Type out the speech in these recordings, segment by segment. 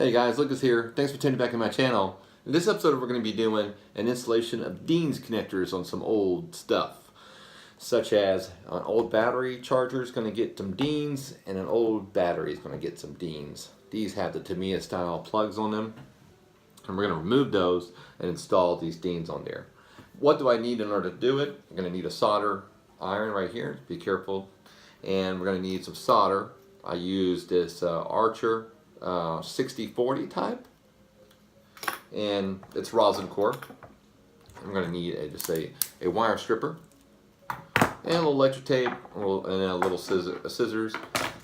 Hey guys, Lucas here. Thanks for tuning back in my channel. In this episode we're going to be doing an installation of Dean's connectors on some old stuff. Such as an old battery charger is going to get some Dean's and an old battery is going to get some Dean's. These have the Tamiya style plugs on them. And we're going to remove those and install these Dean's on there. What do I need in order to do it? I'm going to need a solder iron right here. Be careful. And we're going to need some solder. I use this Archer 6040 type, and it's rosin core. I'm going to need just a wire stripper and a little electric tape and a little scissors,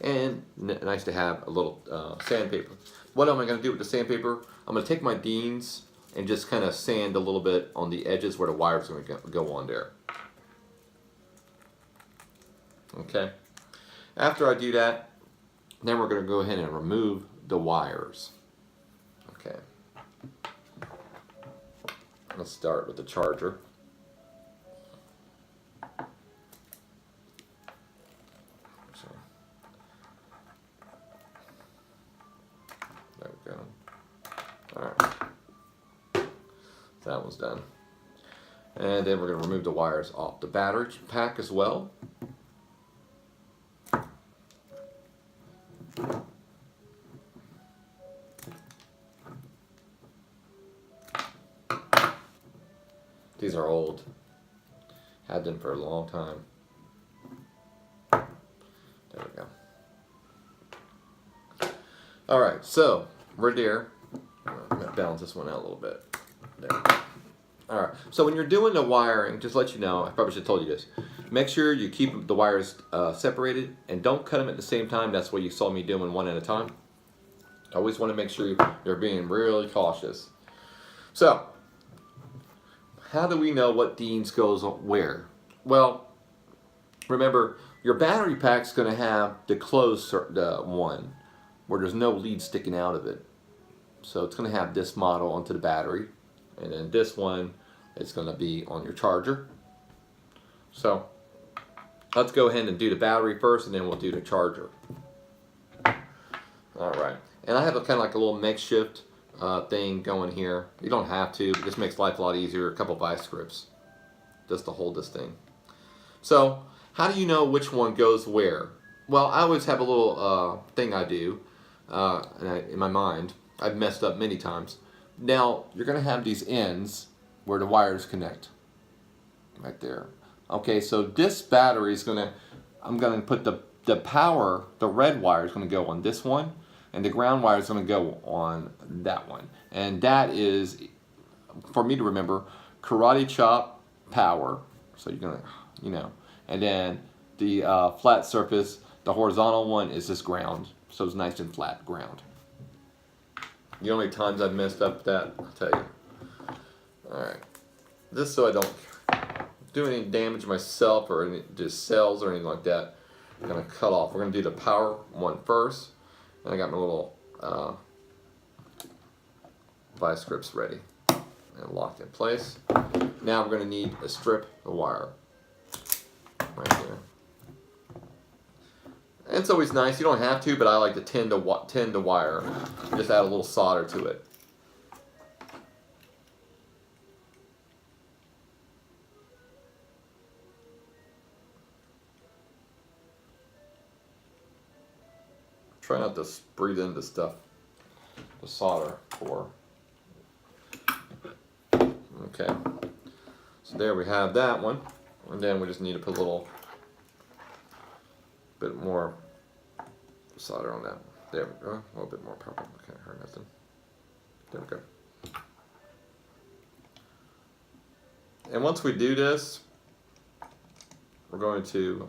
and nice to have a little sandpaper. What am I going to do with the sandpaper? I'm going to take my Dean's and just kind of sand a little bit on the edges where the wire's going to go on there. Okay. After I do that, then we're going to go ahead and remove the wires. Okay. Let's start with the charger. There we go. Alright. That one's done. And then we're going to remove the wires off the battery pack as well. These are old. Had them for a long time. There we go. Alright, so we're there. I'm going to balance this one out a little bit. There we go. Alright, so when you're doing the wiring, just to let you know, I probably should have told you this. Make sure you keep the wires separated and don't cut them at the same time. That's what you saw me doing one at a time. I always want to make sure you're being really cautious. So, how do we know what Dean's goes where? Well, remember, your battery pack's going to have the closed one where there's no lead sticking out of it. So it's going to have this model onto the battery, and then this one is going to be on your charger. So let's go ahead and do the battery first, and then we'll do the charger. All right, and I have a kind of like a little makeshift thing going here. You don't have to, but this makes life a lot easier. A couple vice grips just to hold this thing. So how do you know which one goes where? Well, I always have a little thing I do in my mind. I've messed up many times. Now you're gonna have these ends where the wires connect right there. Okay, so this battery is I'm gonna put the power, the red wire is gonna go on this one, and the ground wire is going to go on that one. And that is, for me to remember, karate chop power. So you're going to, and then the flat surface, the horizontal one is this ground. So it's nice and flat ground. You know how many times I've messed up that? I'll tell you. Alright. Just so I don't do any damage to myself or any just cells or anything like that, I'm going to cut off. We're going to do the power one first. And I got my little vice grips ready and locked in place. Now we're going to need a strip of wire right here. And it's always nice. You don't have to, but I like to tend the wire. Just add a little solder to it. Try not to breathe into stuff, the solder core. Okay, so there we have that one, and then we just need to put a little bit more solder on that. There we go, a little bit more purple, can't hurt nothing. There we go. And once we do this, we're going to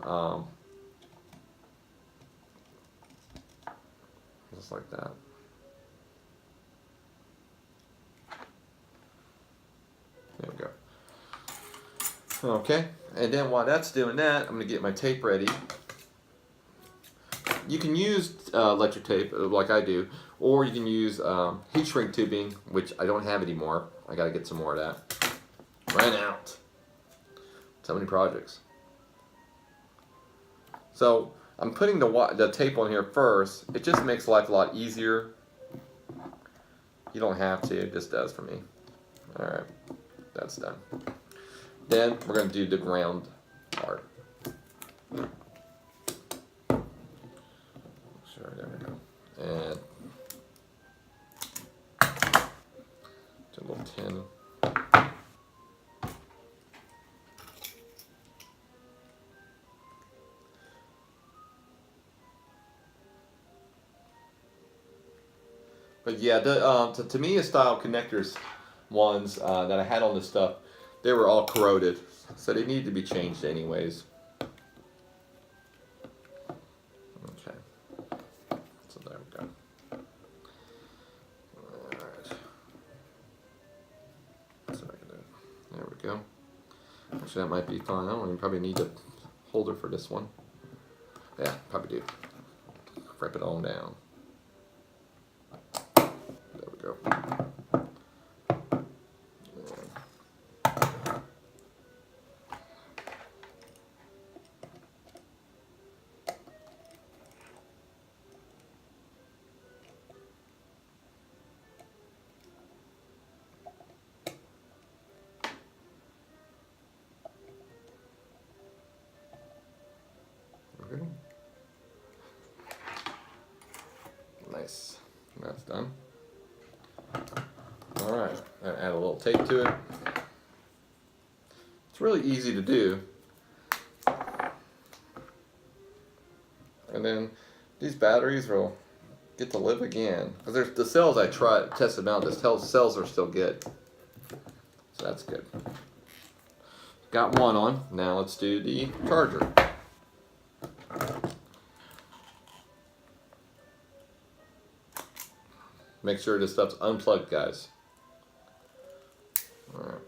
just like that. There we go. Okay, and then while that's doing that, I'm going to get my tape ready. You can use electric tape, like I do, or you can use heat shrink tubing, which I don't have anymore. I got to get some more of that. Ran out. So many projects. So I'm putting the tape on here first. It just makes life a lot easier. You don't have to, it just does for me. Alright, that's done. Then we're going to do the ground part. Sure, there we go. And a little tin. But yeah, the Tamiya style connectors ones that I had on this stuff, they were all corroded, so they need to be changed anyways. Okay, so there we go. All right, so I can do it. There we go. Actually, that might be fine. I don't even probably need a holder for this one. Yeah, probably do. Wrap it all down. There we go. Okay. Nice. That's done. Alright, add a little tape to it. It's really easy to do. And then these batteries will get to live again. Because there's the cells I tested out, the cells are still good. So that's good. Got one on. Now let's do the charger. Make sure this stuff's unplugged, guys. Alright.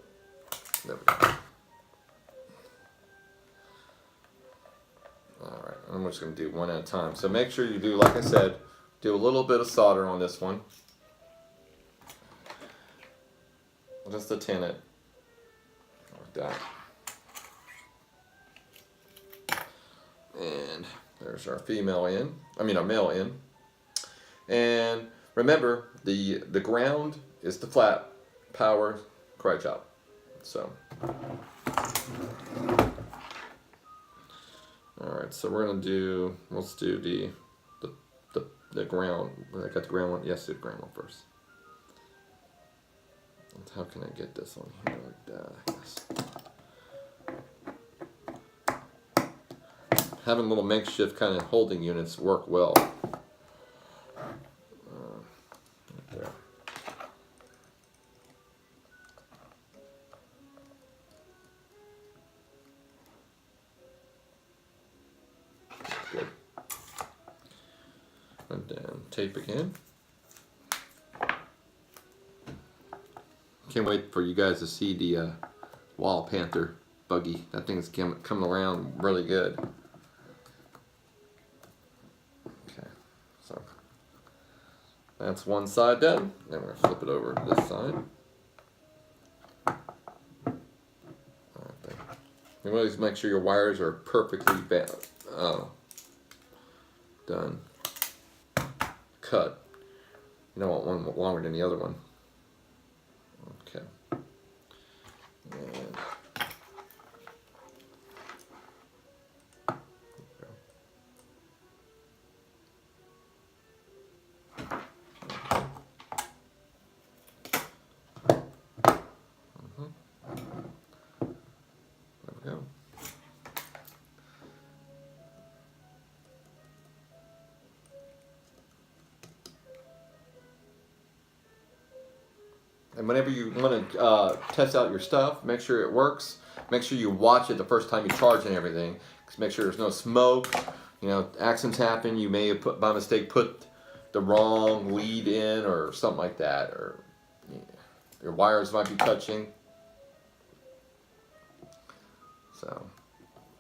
There we go. Alright, I'm just going to do one at a time. So make sure you do, like I said, do a little bit of solder on this one. Just to tin it. Like that. And there's our female in. I mean our male in. And remember, the ground is the flat power cry chop. So, all right. So we're gonna do. Let's do the ground. I got the ground one. Yes, do the ground one first. How can I get this one here like that? I guess. Having little makeshift kind of holding units work well. Good. And then tape again. Can't wait for you guys to see the Wall Panther buggy. That thing's coming around really good. Okay, so that's one side done. Then we're gonna flip it over to this side. Alright, there. You always make sure your wires are perfectly done. Cut. You don't want one longer than the other one. Okay. And there we go. And whenever you want to test out your stuff, make sure it works. Make sure you watch it the first time you charge and everything. Make sure there's no smoke. You know, accidents happen. You may have by mistake put the wrong lead in or something like that, or your wires might be touching. So,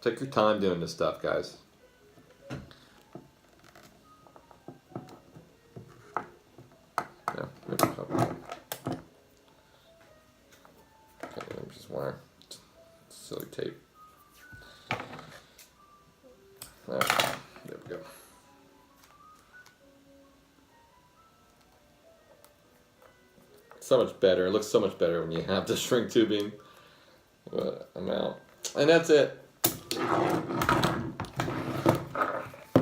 take your time doing this stuff, guys. Yeah, maybe just wire. Silly tape. There we go. so much better. It looks so much better when you have the shrink tubing. But I'm out. And that's it.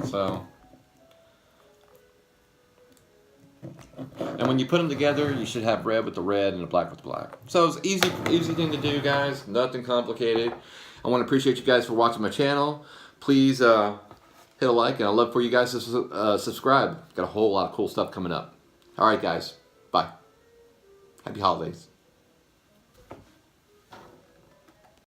So, and when you put them together, you should have red with the red and the black with the black. So it's easy thing to do, guys. Nothing complicated. I want to appreciate you guys for watching my channel. Please hit a like, and I'd love for you guys to subscribe. Got a whole lot of cool stuff coming up. All right, guys. Bye. Happy holidays.